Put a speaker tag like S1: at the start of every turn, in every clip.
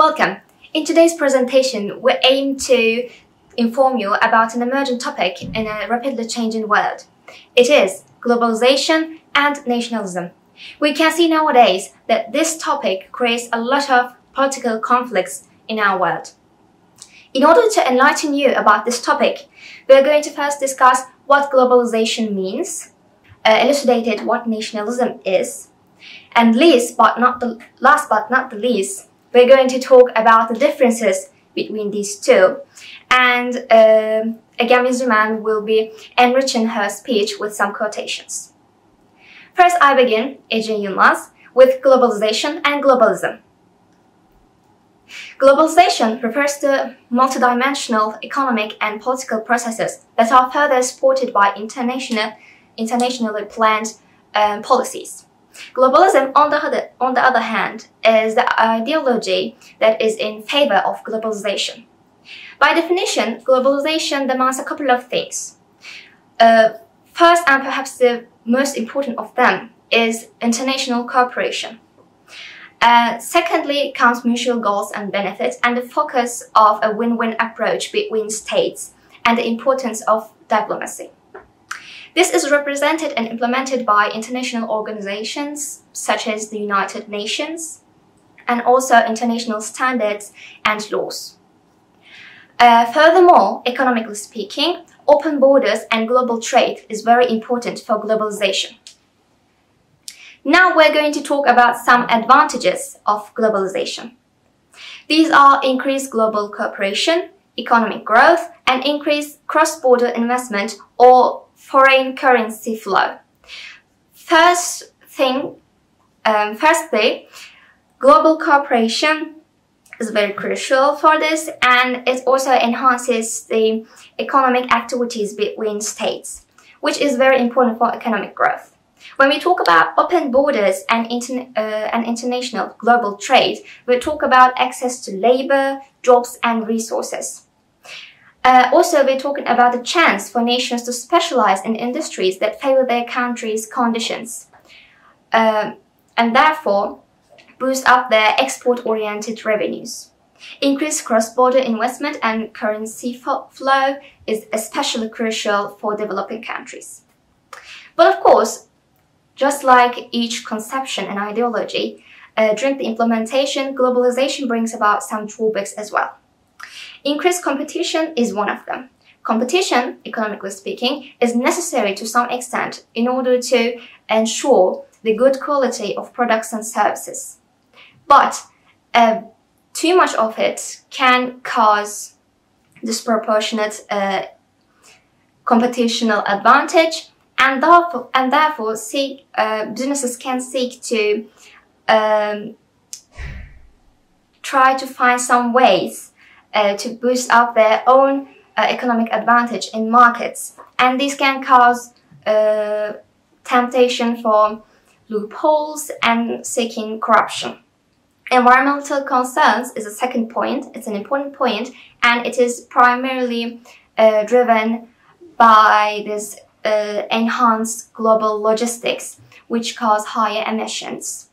S1: Welcome! In today's presentation, we aim to inform you about an emerging topic in a rapidly changing world. It is globalization and nationalism. We can see nowadays that this topic creates a lot of political conflicts in our world. In order to enlighten you about this topic, we are going to first discuss what globalization means, elucidate what nationalism is, and last but not the least, we're going to talk about the differences between these two, and ALKEV Müslüman will be enriching her speech with some quotations. First, I begin, Ece Yılmaz, with globalization and globalism. Globalization refers to multidimensional economic and political processes that are further supported by internationally planned policies. Globalism, on the other hand, is the ideology that is in favor of globalization. By definition, globalization demands a couple of things. First, and perhaps the most important of them, is international cooperation. Secondly, comes mutual goals and benefits and the focus of a win-win approach between states and the importance of diplomacy. This is represented and implemented by international organizations such as the United Nations and also international standards and laws. Furthermore, economically speaking, open borders and global trade is very important for globalization. Now we're going to talk about some advantages of globalization. These are increased global cooperation, economic growth, and increased cross-border investment or foreign currency flow. Firstly, global cooperation is very crucial for this, and it also enhances the economic activities between states, which is very important for economic growth. When we talk about open borders and international global trade, we talk about access to labor, jobs, and resources. Also, we're talking about the chance for nations to specialize in industries that favor their country's conditions, and therefore boost up their export-oriented revenues. Increased cross-border investment and currency flow is especially crucial for developing countries. But of course, just like each conception and ideology, during the implementation, globalization brings about some drawbacks as well. Increased competition is one of them. Competition, economically speaking, is necessary to some extent in order to ensure the good quality of products and services. But too much of it can cause disproportionate competitional advantage, and therefore businesses can seek to try to find some ways to boost up their own economic advantage in markets, and this can cause temptation for loopholes and seeking corruption. Environmental concerns is a second point. It's an important point, and it is primarily driven by this enhanced global logistics, which cause higher emissions.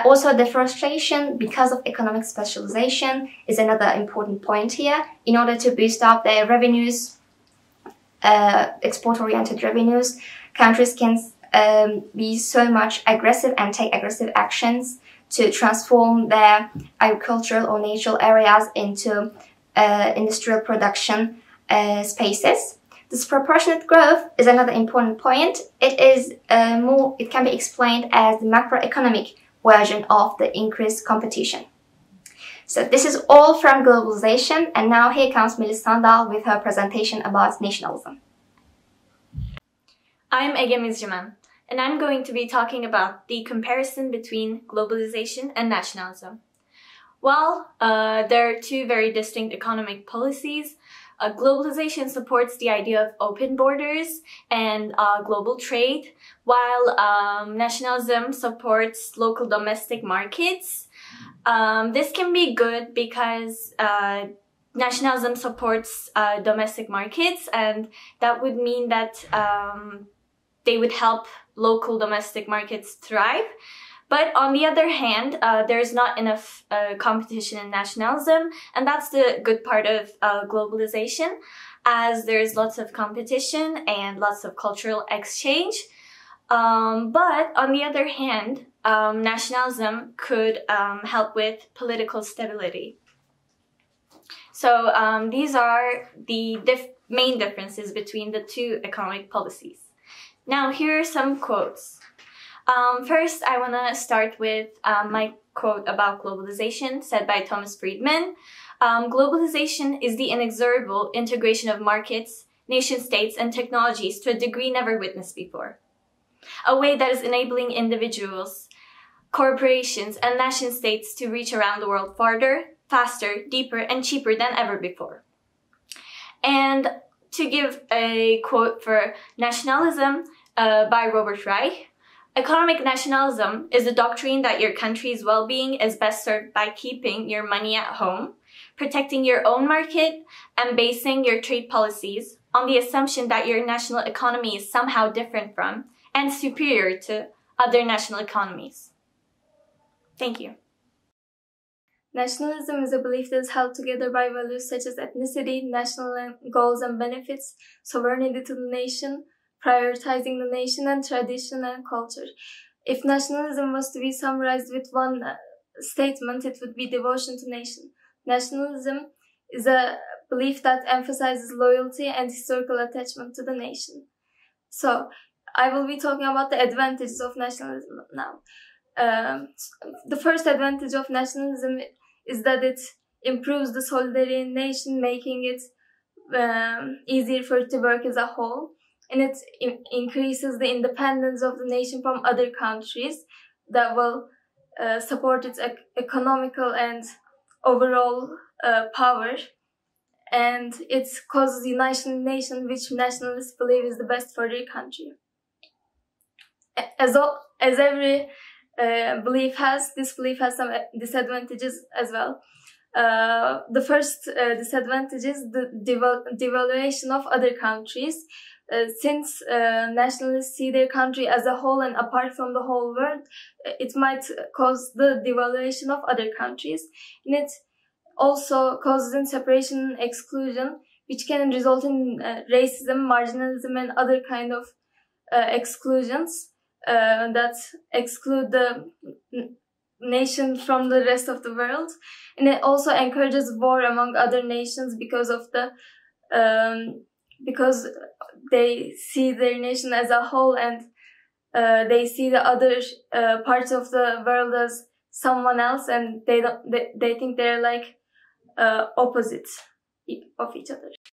S1: Also, deforestation, because of economic specialization, is another important point here. In order to boost up their revenues, export-oriented revenues, countries can be so much aggressive and take aggressive actions to transform their agricultural or natural areas into industrial production spaces. Disproportionate growth is another important point. It can be explained as the macroeconomic version of the increased competition. So this is all from globalization, and now here comes Melis Sandal with her presentation about nationalism.
S2: I'm ALKEV Müslüman, and I'm going to be talking about the comparison between globalization and nationalism. Well, there are two very distinct economic policies. Globalization supports the idea of open borders and global trade, while nationalism supports local domestic markets. This can be good because nationalism supports domestic markets, and that would mean that they would help local domestic markets thrive. But on the other hand, there's not enough competition in nationalism, and that's the good part of globalization, as there's lots of competition and lots of cultural exchange. But on the other hand, nationalism could help with political stability. So these are the main differences between the two economic policies. Now, here are some quotes. First, I want to start with my quote about globalization, said by Thomas Friedman. Globalization is the inexorable integration of markets, nation-states, and technologies to a degree never witnessed before. A way that is enabling individuals, corporations, and nation-states to reach around the world farther, faster, deeper, and cheaper than ever before. And to give a quote for nationalism by Robert Reich, economic nationalism is the doctrine that your country's well-being is best served by keeping your money at home, protecting your own market, and basing your trade policies on the assumption that your national economy is somehow different from and superior to other national economies. Thank you.
S3: Nationalism is a belief that is held together by values such as ethnicity, national goals and benefits, sovereignty to the nation, prioritizing the nation, and tradition and culture. If nationalism was to be summarized with one statement, it would be devotion to nation. Nationalism is a belief that emphasizes loyalty and historical attachment to the nation. So, I will be talking about the advantages of nationalism now. The first advantage of nationalism is that it improves the solidarity in the nation, making it easier for it to work as a whole. And it increases the independence of the nation from other countries that will support its economical and overall power. And it causes united nation, which nationalists believe is the best for their country. As every belief has, this belief has some disadvantages as well. The first disadvantage is the devaluation of other countries. Since nationalists see their country as a whole and apart from the whole world, it might cause the devaluation of other countries. And it also causes separation and exclusion, which can result in racism, marginalism, and other kind of exclusions that exclude the nation from the rest of the world. And it also encourages war among other nations because of the because they see their nation as a whole, and they see the other parts of the world as someone else, and they think they're like opposites of each other.